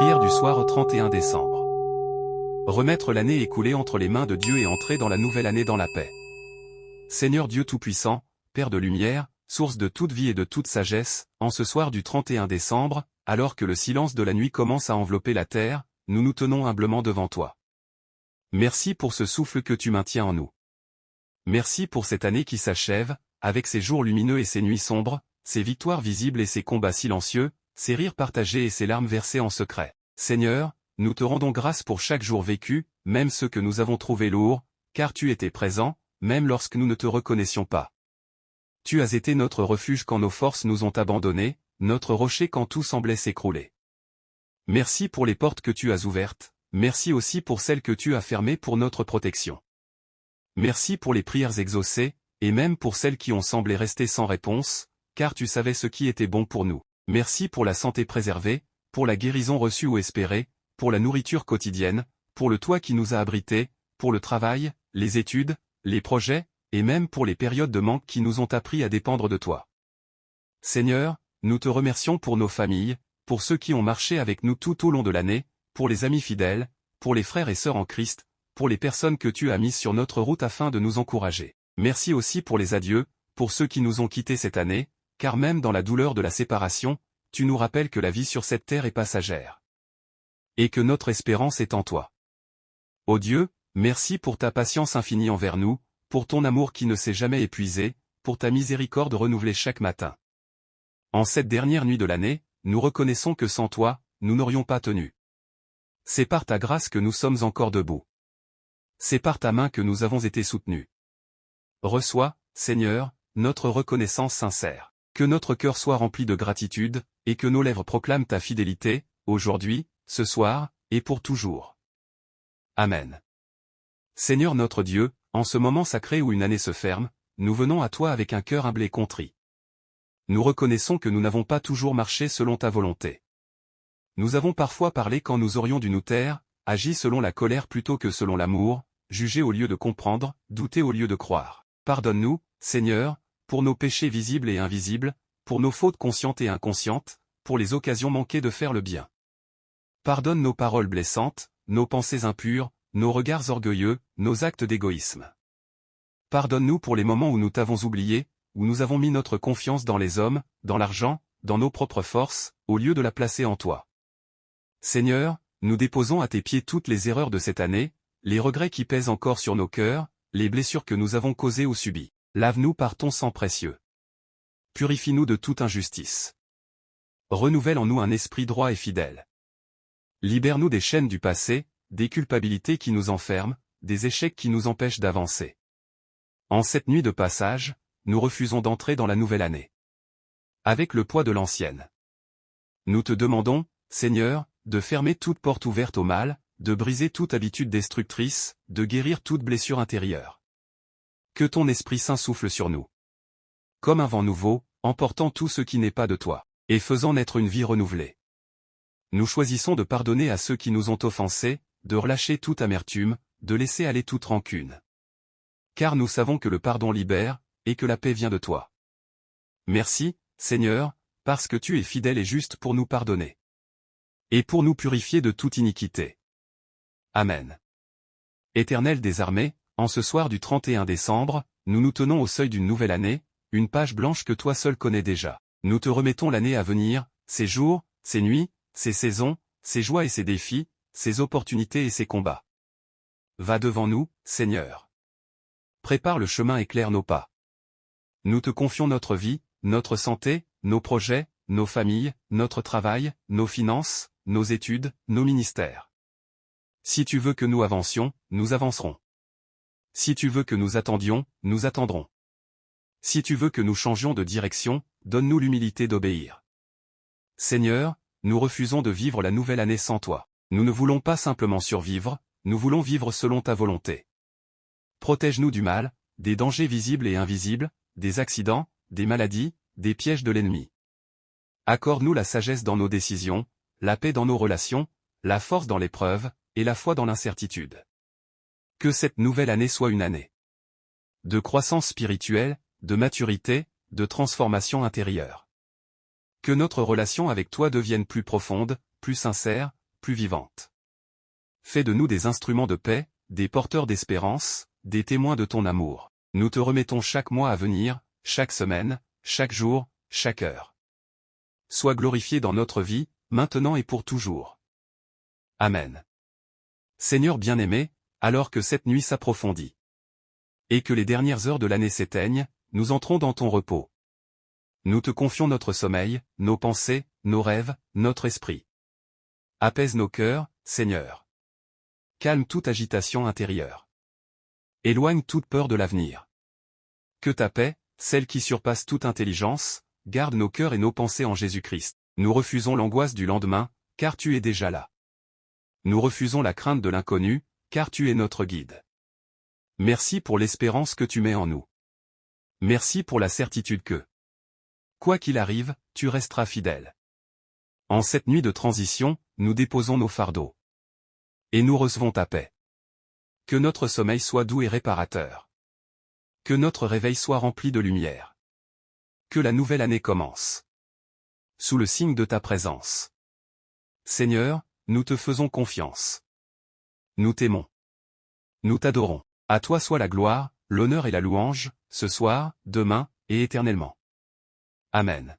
Prière du soir 31 décembre. Remettre l'année écoulée entre les mains de Dieu et entrer dans la nouvelle année dans la paix. Seigneur Dieu Tout-Puissant, Père de lumière, source de toute vie et de toute sagesse, en ce soir du 31 décembre, alors que le silence de la nuit commence à envelopper la terre, nous nous tenons humblement devant toi. Merci pour ce souffle que tu maintiens en nous. Merci pour cette année qui s'achève, avec ses jours lumineux et ses nuits sombres, ses victoires visibles et ses combats silencieux, ses rires partagés et ses larmes versées en secret. Seigneur, nous te rendons grâce pour chaque jour vécu, même ceux que nous avons trouvés lourds, car tu étais présent, même lorsque nous ne te reconnaissions pas. Tu as été notre refuge quand nos forces nous ont abandonnés, notre rocher quand tout semblait s'écrouler. Merci pour les portes que tu as ouvertes, merci aussi pour celles que tu as fermées pour notre protection. Merci pour les prières exaucées, et même pour celles qui ont semblé rester sans réponse, car tu savais ce qui était bon pour nous. Merci pour la santé préservée, pour la guérison reçue ou espérée, pour la nourriture quotidienne, pour le toit qui nous a abrités, pour le travail, les études, les projets, et même pour les périodes de manque qui nous ont appris à dépendre de toi. Seigneur, nous te remercions pour nos familles, pour ceux qui ont marché avec nous tout au long de l'année, pour les amis fidèles, pour les frères et sœurs en Christ, pour les personnes que tu as mises sur notre route afin de nous encourager. Merci aussi pour les adieux, pour ceux qui nous ont quittés cette année, car même dans la douleur de la séparation, tu nous rappelles que la vie sur cette terre est passagère. Et que notre espérance est en toi. Ô Dieu, merci pour ta patience infinie envers nous, pour ton amour qui ne s'est jamais épuisé, pour ta miséricorde renouvelée chaque matin. En cette dernière nuit de l'année, nous reconnaissons que sans toi, nous n'aurions pas tenu. C'est par ta grâce que nous sommes encore debout. C'est par ta main que nous avons été soutenus. Reçois, Seigneur, notre reconnaissance sincère. Que notre cœur soit rempli de gratitude, et que nos lèvres proclament ta fidélité, aujourd'hui, ce soir, et pour toujours. Amen. Seigneur notre Dieu, en ce moment sacré où une année se ferme, nous venons à toi avec un cœur humble et contrit. Nous reconnaissons que nous n'avons pas toujours marché selon ta volonté. Nous avons parfois parlé quand nous aurions dû nous taire, agi selon la colère plutôt que selon l'amour, jugé au lieu de comprendre, douté au lieu de croire. Pardonne-nous, Seigneur, pour nos péchés visibles et invisibles, pour nos fautes conscientes et inconscientes, pour les occasions manquées de faire le bien. Pardonne nos paroles blessantes, nos pensées impures, nos regards orgueilleux, nos actes d'égoïsme. Pardonne-nous pour les moments où nous t'avons oublié, où nous avons mis notre confiance dans les hommes, dans l'argent, dans nos propres forces, au lieu de la placer en toi. Seigneur, nous déposons à tes pieds toutes les erreurs de cette année, les regrets qui pèsent encore sur nos cœurs, les blessures que nous avons causées ou subies. Lave-nous par ton sang précieux. Purifie-nous de toute injustice. Renouvelle en nous un esprit droit et fidèle. Libère-nous des chaînes du passé, des culpabilités qui nous enferment, des échecs qui nous empêchent d'avancer. En cette nuit de passage, nous refusons d'entrer dans la nouvelle année avec le poids de l'ancienne. Nous te demandons, Seigneur, de fermer toute porte ouverte au mal, de briser toute habitude destructrice, de guérir toute blessure intérieure. Que ton Esprit Saint souffle sur nous. Comme un vent nouveau, emportant tout ce qui n'est pas de toi, et faisant naître une vie renouvelée. Nous choisissons de pardonner à ceux qui nous ont offensés, de relâcher toute amertume, de laisser aller toute rancune. Car nous savons que le pardon libère, et que la paix vient de toi. Merci, Seigneur, parce que tu es fidèle et juste pour nous pardonner. Et pour nous purifier de toute iniquité. Amen. Éternel des armées, en ce soir du 31 décembre, nous nous tenons au seuil d'une nouvelle année, une page blanche que toi seul connais déjà. Nous te remettons l'année à venir, ses jours, ses nuits, ses saisons, ses joies et ses défis, ses opportunités et ses combats. Va devant nous, Seigneur. Prépare le chemin et éclaire nos pas. Nous te confions notre vie, notre santé, nos projets, nos familles, notre travail, nos finances, nos études, nos ministères. Si tu veux que nous avancions, nous avancerons. Si tu veux que nous attendions, nous attendrons. Si tu veux que nous changions de direction, donne-nous l'humilité d'obéir. Seigneur, nous refusons de vivre la nouvelle année sans toi. Nous ne voulons pas simplement survivre, nous voulons vivre selon ta volonté. Protège-nous du mal, des dangers visibles et invisibles, des accidents, des maladies, des pièges de l'ennemi. Accorde-nous la sagesse dans nos décisions, la paix dans nos relations, la force dans l'épreuve, et la foi dans l'incertitude. Que cette nouvelle année soit une année de croissance spirituelle, de maturité, de transformation intérieure. Que notre relation avec toi devienne plus profonde, plus sincère, plus vivante. Fais de nous des instruments de paix, des porteurs d'espérance, des témoins de ton amour. Nous te remettons chaque mois à venir, chaque semaine, chaque jour, chaque heure. Sois glorifié dans notre vie, maintenant et pour toujours. Amen. Seigneur bien-aimé, alors que cette nuit s'approfondit et que les dernières heures de l'année s'éteignent, nous entrons dans ton repos. Nous te confions notre sommeil, nos pensées, nos rêves, notre esprit. Apaise nos cœurs, Seigneur. Calme toute agitation intérieure. Éloigne toute peur de l'avenir. Que ta paix, celle qui surpasse toute intelligence, garde nos cœurs et nos pensées en Jésus-Christ. Nous refusons l'angoisse du lendemain, car tu es déjà là. Nous refusons la crainte de l'inconnu, car tu es notre guide. Merci pour l'espérance que tu mets en nous. Merci pour la certitude que, quoi qu'il arrive, tu resteras fidèle. En cette nuit de transition, nous déposons nos fardeaux. Et nous recevons ta paix. Que notre sommeil soit doux et réparateur. Que notre réveil soit rempli de lumière. Que la nouvelle année commence. Sous le signe de ta présence. Seigneur, nous te faisons confiance. Nous t'aimons. Nous t'adorons. À toi soit la gloire, l'honneur et la louange, ce soir, demain, et éternellement. Amen.